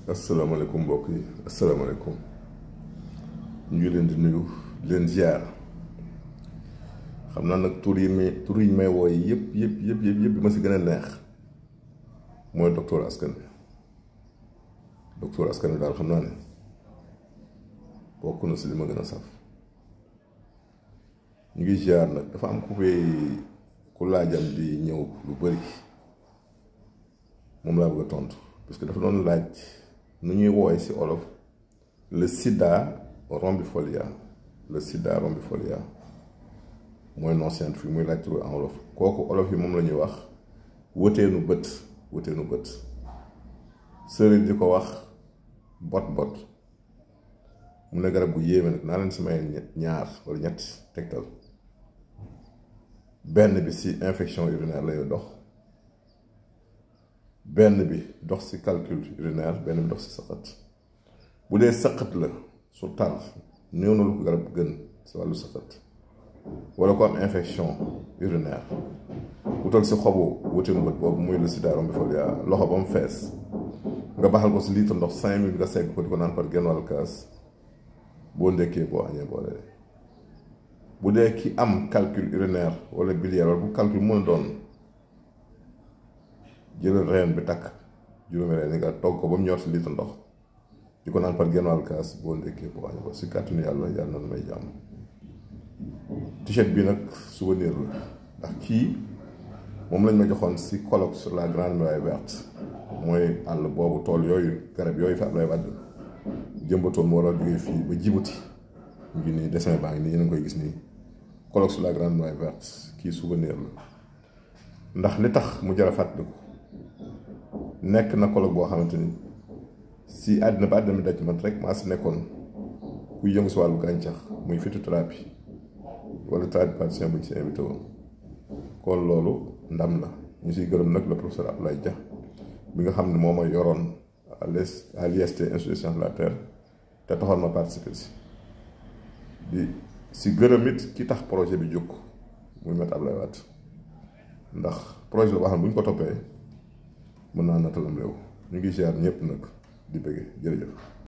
asalaamaaleykum mbokk yi asalaamaaleykum ñu ngi leen di nuyu leen ziar xam naa nag tur yi may wooy yëpp bi ma si gën a neex mooy docteur askan bi daal xam naa ne bokk na si li ma gën a saf. ñu ngi ziar nag dafa am ku laajam di ñëw lu bëri moom laa bëgg a tontu parce que dafa doon laaj nu ñuy wooye si olof le sida rombifolia mooy non scientifique muy laaj tur en olof kooku olof yi moom la ñuy wax wëteenu bët sëriñ di ko wax bot mu ne garab gu yéeme nag naa leen si may ñaar wala ñett tegtal. benn bi si infection urinaire lay dox, benn bi dox si calcul urinaire, benn bi dox si saqat. bu dee saqat la su tar néew na lu ko garab gën si wàllu saqat wala ko am infection urinaire wutal si xobu wëteenu bët boobu muy le sida rombifolia loxo ba mu fees nga baxal ko si litre ndox 5 minutes nga segg ko di ko naan par genn wàll kaas boo ndekkee boo añee boo reeree. bu dee ki am calcul urinaire wala biliaire wala bu calcul mën a doon jëlal reen bi takk juróomi reen yi nga togg ko ba mu ñor si litre ndox di ko naan par genn wàll kaas boo ndekkee boo añee boo si kàttanu yàlla na may jàmm. t-shirt bi nag souvenir la ndax kii moom lañ ma joxoon si colloque sur la grande muraille verte mooy àll boobu tool yooyu garab yooyu fi Abdoulaye Wade jëmbatoon mu war a jógee fii ba Djibouti mu ngi nii dessin baa ngi nii yéen a ngi koy gis nii colloque sur la grande muraille verte kii souvenir la ndax li tax mu jar a fàttaliku nekk na colloque boo xamante ni si àddina ba àddina mi daj man rek maa si nekkoon kuy yëngu si wàllu gàncax muy phytothérapie wala tradipraticien bu ñu si invité woon kon loolu ndam la ñu siy gërëm nag le professeur Abdoulaye Dia bi nga xam ne moo ma yoroon à l'IST Institut des sciences de la terre te taxoon ma participer si gërëm it ki tax projet bi jóg muy met Abdoulaye Wade ndax projet la boo xam ne bu ñu ko toppee mën naa natalam réew ñu ngi ziar ñëpp nag di bëgge jërëjëf.